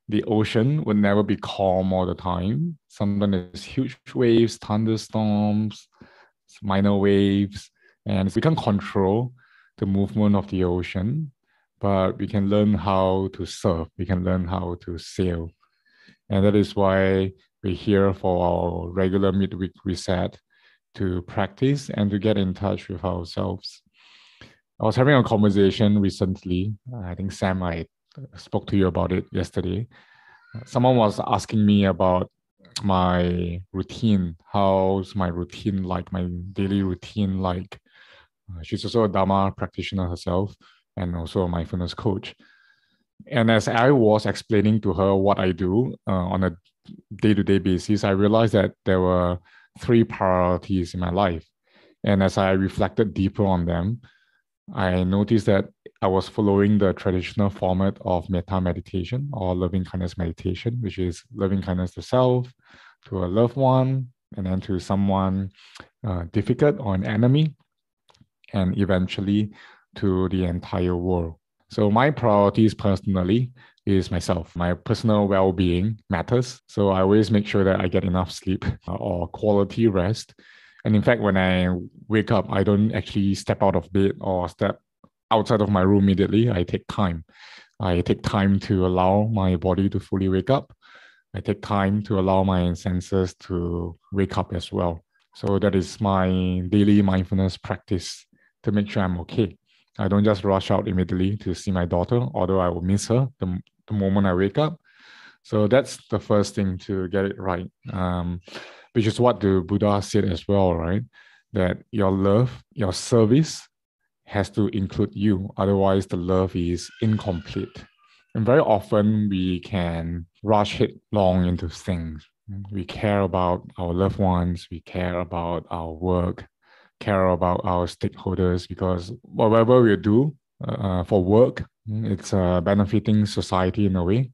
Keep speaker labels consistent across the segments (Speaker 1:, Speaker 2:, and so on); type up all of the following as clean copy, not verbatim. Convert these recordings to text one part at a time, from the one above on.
Speaker 1: The ocean would never be calm all the time. Sometimes there's huge waves, thunderstorms, minor waves, and we can't control the movement of the ocean, but we can learn how to surf, we can learn how to sail. And that is why we're here for our regular midweek reset to practice and to get in touch with ourselves. I was having a conversation recently. I think Sam, I spoke to you about it yesterday. Someone was asking me about my routine. How's my routine like, my daily routine like? She's also a Dharma practitioner herself and also a mindfulness coach. And as I was explaining to her what I do on a day-to-day basis, I realized that there were three priorities in my life. And as I reflected deeper on them, I noticed that I was following the traditional format of metta meditation or loving kindness meditation, which is loving kindness to self, to a loved one, and then to someone difficult or an enemy, and eventually to the entire world. So my priorities personally is myself. My personal well-being matters. So I always make sure that I get enough sleep or quality rest. And in fact, when I wake up, I don't actually step out of bed or step outside of my room immediately. I take time. I take time to allow my body to fully wake up. I take time to allow my senses to wake up as well. So that is my daily mindfulness practice to make sure I'm okay. I don't just rush out immediately to see my daughter, although I will miss her the moment I wake up. So that's the first thing to get it right, which is what the Buddha said as well, right? That your love, your service has to include you. Otherwise, the love is incomplete. And very often we can rush headlong into things. We care about our loved ones, we care about our work, care about our stakeholders, because whatever we do for work, it's benefiting society in a way,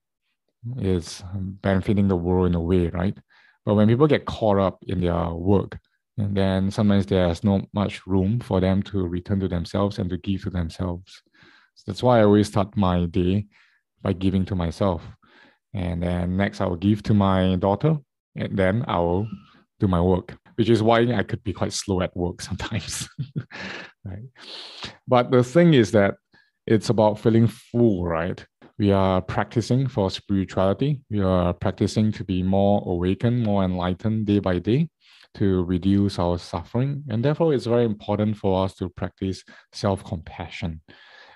Speaker 1: it's benefiting the world in a way, right? But when people get caught up in their work, and then sometimes there's not much room for them to return to themselves and to give to themselves. So that's why I always start my day by giving to myself. And then next I will give to my daughter, and then I will do my work, which is why I could be quite slow at work sometimes. Right? But the thing is that it's about feeling full, right? We are practicing for spirituality. We are practicing to be more awakened, more enlightened day by day, to reduce our suffering. And therefore, it's very important for us to practice self-compassion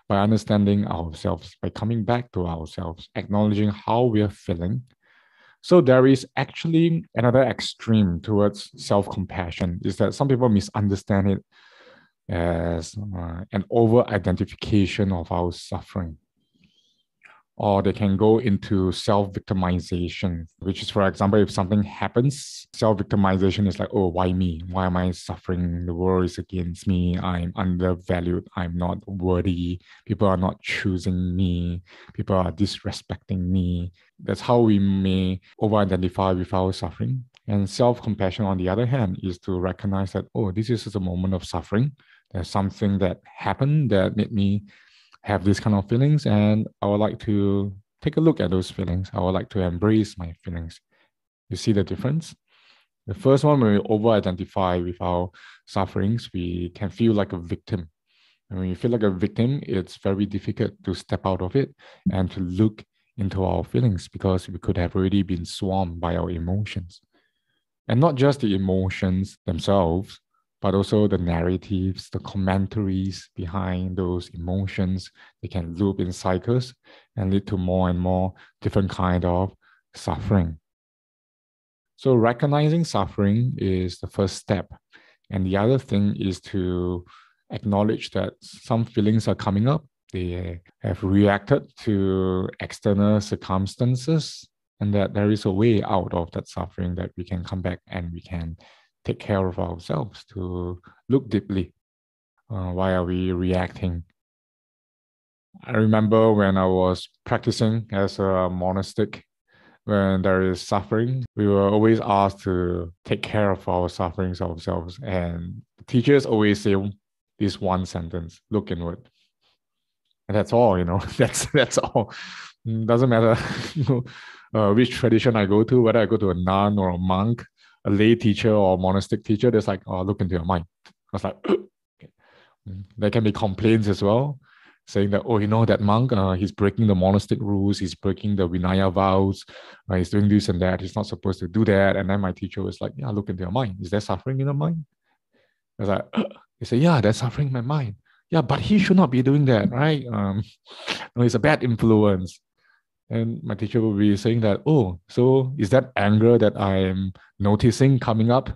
Speaker 1: by understanding ourselves, by coming back to ourselves, acknowledging how we are feeling. So there is actually another extreme towards self-compassion, is that some people misunderstand it as an over-identification of our suffering. Or they can go into self-victimization, which is, for example, if something happens, self-victimization is like, oh, why me? Why am I suffering? The world is against me. I'm undervalued. I'm not worthy. People are not choosing me. People are disrespecting me. That's how we may over-identify with our suffering. And self-compassion, on the other hand, is to recognize that, oh, this is just a moment of suffering. There's something that happened that made me have these kind of feelings, and I would like to take a look at those feelings. I would like to embrace my feelings. You see the difference? The first one, when we over-identify with our sufferings, we can feel like a victim. And when you feel like a victim, it's very difficult to step out of it and to look into our feelings, because we could have already been swarmed by our emotions. And not just the emotions themselves, but also the narratives, the commentaries behind those emotions. They can loop in cycles and lead to more and more different kind of suffering. So recognizing suffering is the first step. And the other thing is to acknowledge that some feelings are coming up. They have reacted to external circumstances, and that there is a way out of that suffering, that we can come back and we can take care of ourselves, to look deeply. Why are we reacting? I remember when I was practicing as a monastic, when there is suffering, we were always asked to take care of our sufferings ourselves. And teachers always say this one sentence: look inward. And that's all, that's all. Doesn't matter which tradition I go to, whether I go to a nun or a monk, a lay teacher or a monastic teacher, there's like, oh, look into your mind. I was like, there can be complaints as well, saying that, oh, that monk, he's breaking the monastic rules, he's breaking the Vinaya vows, he's doing this and that, he's not supposed to do that. And then my teacher was like, yeah, look into your mind. Is there suffering in your mind? I was like, he said, yeah, there's suffering in my mind. Yeah, but he should not be doing that, right? No, it's a bad influence. And my teacher will be saying that, oh, so is that anger that I'm noticing coming up?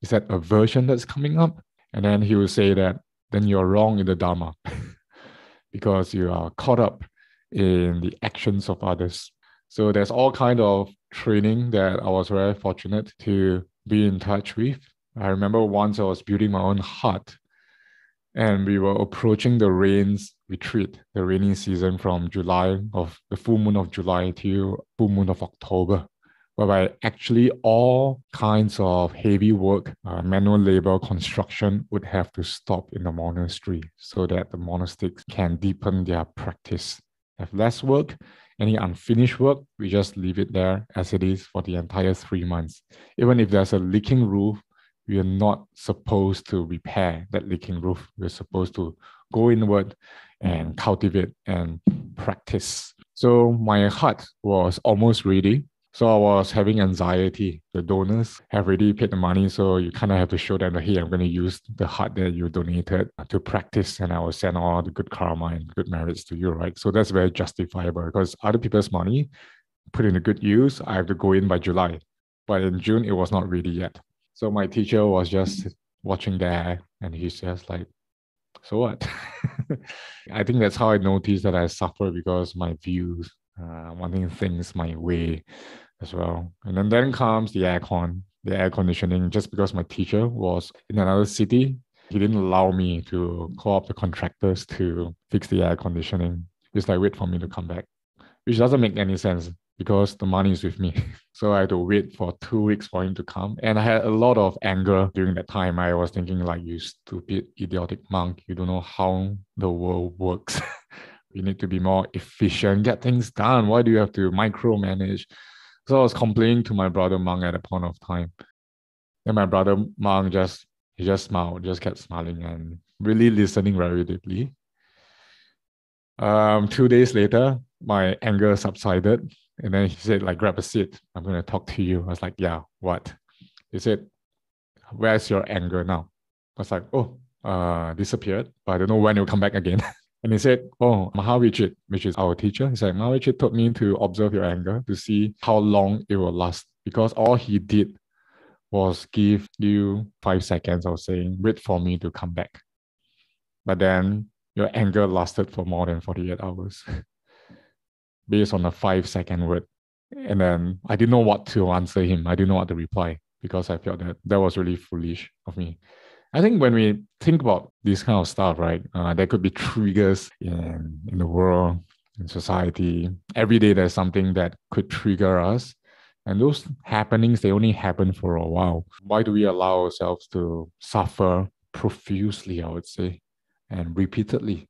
Speaker 1: Is that aversion that's coming up? And then he will say that, then you're wrong in the Dharma because you are caught up in the actions of others. So there's all kind of training that I was very fortunate to be in touch with. I remember once I was building my own hut and we were approaching the rains retreat, the rainy season from July of the full moon of July to full moon of October, whereby actually all kinds of heavy work, manual labor, construction would have to stop in the monastery so that the monastics can deepen their practice. Have less work, any unfinished work, we just leave it there as it is for the entire 3 months. Even if there's a leaking roof, we are not supposed to repair that leaking roof. We're supposed to go inward and cultivate and practice. So my hut was almost ready. So I was having anxiety. The donors have already paid the money, so you kind of have to show them that, hey, I'm going to use the hut that you donated to practice, and I will send all the good karma and good merits to you, right? So that's very justifiable because other people's money put in a good use. I have to go in by July, but in June it was not ready yet. So my teacher was just watching there, and he's just like, so what? I think that's how I noticed that I suffer because my views, wanting things my way as well. And then comes the aircon, the air conditioning. Just because my teacher was in another city, he didn't allow me to call up the contractors to fix the air conditioning. He's like, wait for me to come back, which doesn't make any sense because the money is with me. So I had to wait for 2 weeks for him to come. And I had a lot of anger during that time. I was thinking like, you stupid, idiotic monk, you don't know how the world works. You need to be more efficient, get things done. Why do you have to micromanage? So I was complaining to my brother monk at a point of time. And my brother monk he just smiled, just kept smiling and really listening very deeply. 2 days later, my anger subsided. And then he said, like, grab a seat. I'm going to talk to you. I was like, yeah, what? He said, where's your anger now? I was like, oh, disappeared, but I don't know when it will come back again. And he said, oh, Mahavijit, which is our teacher, he said, Mahavijit told me to observe your anger to see how long it will last. Because all he did was give you 5 seconds of saying, wait for me to come back. But then your anger lasted for more than 48 hours based on a 5-second word. And then I didn't know what to answer him. I didn't know what to reply because I felt that that was really foolish of me. I think when we think about this kind of stuff, right, there could be triggers in the world, in society. Every day there's something that could trigger us. And those happenings, they only happen for a while. Why do we allow ourselves to suffer profusely, I would say, and repeatedly?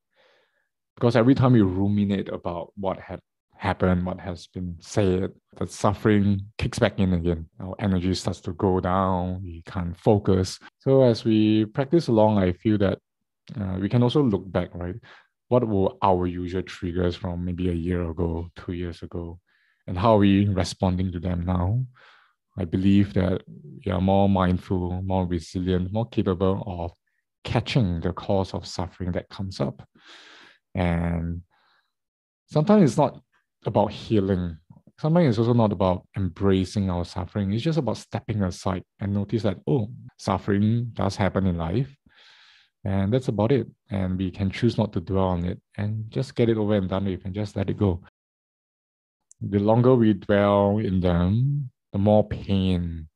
Speaker 1: Because every time we ruminate about what had happened, what has been said, the suffering kicks back in again. Our energy starts to go down. We can't focus. So as we practice along, I feel that we can also look back, right? What were our usual triggers from maybe a year ago, 2 years ago, and how are we responding to them now? I believe that we are more mindful, more resilient, more capable of catching the cause of suffering that comes up. And sometimes it's not about healing. Sometimes it's also not about embracing our suffering. It's just about stepping aside and notice that, oh, suffering does happen in life. And that's about it. And we can choose not to dwell on it and just get it over and done with and just let it go. The longer we dwell in them, the more pain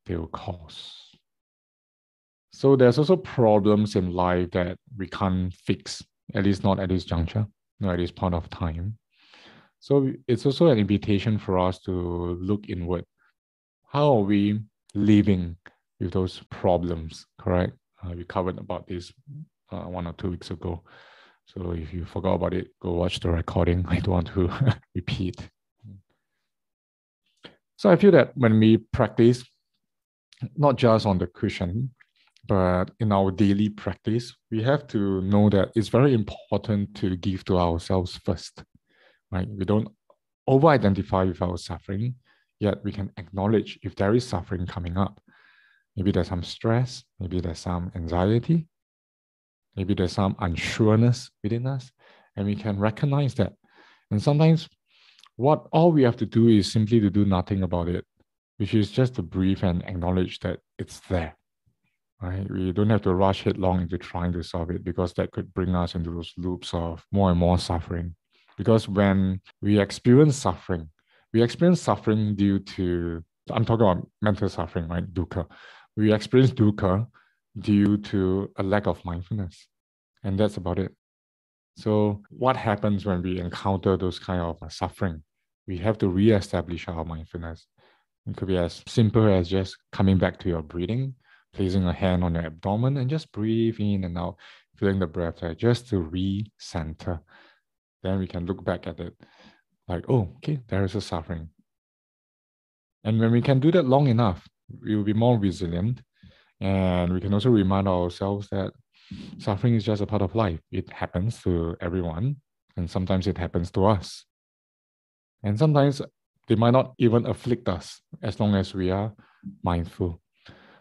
Speaker 1: they will cause. So there's also problems in life that we can't fix, at least not at this juncture, not at this point of time. So it's also an invitation for us to look inward. How are we living with those problems, correct? We covered about this 1 or 2 weeks ago. So if you forgot about it, go watch the recording. I don't want to repeat. So I feel that when we practice, not just on the cushion, but in our daily practice, we have to know that it's very important to give to ourselves first, right? We don't over-identify with our suffering, yet we can acknowledge if there is suffering coming up. Maybe there's some stress, maybe there's some anxiety, maybe there's some unsureness within us, and we can recognize that. And sometimes what all we have to do is simply to do nothing about it, which is just to breathe and acknowledge that it's there. Right? We don't have to rush headlong into trying to solve it, because that could bring us into those loops of more and more suffering. Because when we experience suffering due to, I'm talking about mental suffering, right? Dukkha. We experience dukkha due to a lack of mindfulness. And that's about it. So what happens when we encounter those kind of suffering? We have to reestablish our mindfulness. It could be as simple as just coming back to your breathing, placing a hand on your abdomen and just breathe in and out, feeling the breath there, just to re-center. Then we can look back at it like, oh, okay, there is a suffering. And when we can do that long enough, we will be more resilient. And we can also remind ourselves that suffering is just a part of life. It happens to everyone, and sometimes it happens to us. And sometimes they might not even afflict us as long as we are mindful.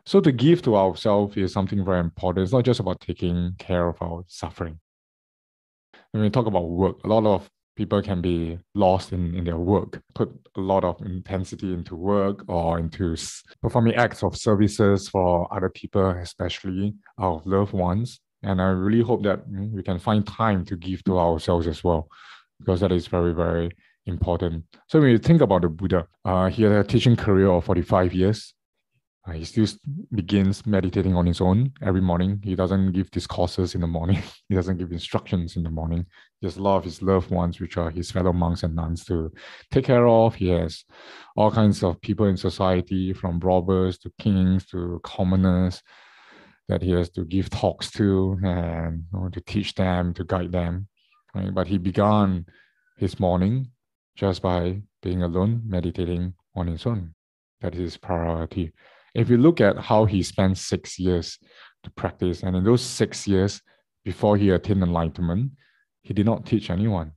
Speaker 1: So to give to ourselves is something very important. It's not just about taking care of our suffering. When we talk about work, a lot of people can be lost in their work, put a lot of intensity into work or into performing acts of services for other people, especially our loved ones. And I really hope that we can find time to give to ourselves as well, because that is very, very important. So when you think about the Buddha, he had a teaching career of 45 years. He still begins meditating on his own every morning. He doesn't give discourses in the morning. He doesn't give instructions in the morning. He has a lot of his loved ones, which are his fellow monks and nuns, to take care of. He has all kinds of people in society, from robbers to kings to commoners, that he has to give talks to and to teach them, to guide them. Right? But he began his morning just by being alone, meditating on his own. That is his priority. If you look at how he spent 6 years to practice, and in those 6 years before he attained enlightenment, he did not teach anyone.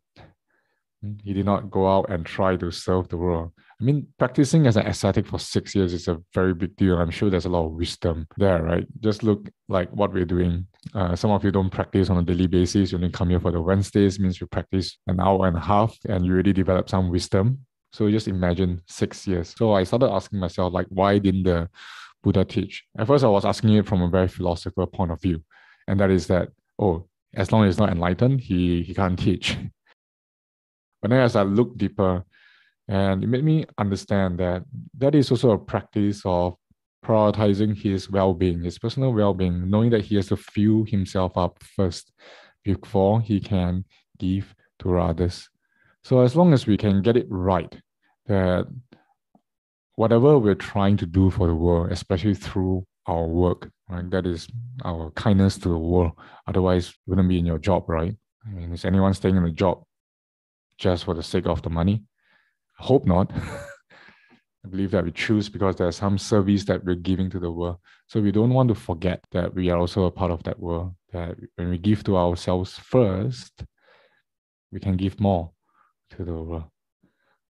Speaker 1: He did not go out and try to serve the world. I mean, practicing as an ascetic for 6 years is a very big deal. I'm sure there's a lot of wisdom there, right? Just look like what we're doing. Some of you don't practice on a daily basis. You only come here for the Wednesdays, means you practice an hour and a half and you already develop some wisdom. So just imagine 6 years. So I started asking myself, like, why didn't the Buddha teach? At first, I was asking it from a very philosophical point of view. And that is that, oh, as long as he's not enlightened, he can't teach. But then as I look deeper, and it made me understand that that is also a practice of prioritizing his well-being, his personal well-being, knowing that he has to fill himself up first before he can give to others. So as long as we can get it right, that whatever we're trying to do for the world, especially through our work, right, that is our kindness to the world. Otherwise, you wouldn't be in your job, right? I mean, is anyone staying in a job just for the sake of the money? I hope not. I believe that we choose because there's some service that we're giving to the world. So we don't want to forget that we are also a part of that world, that when we give to ourselves first, we can give more to the world.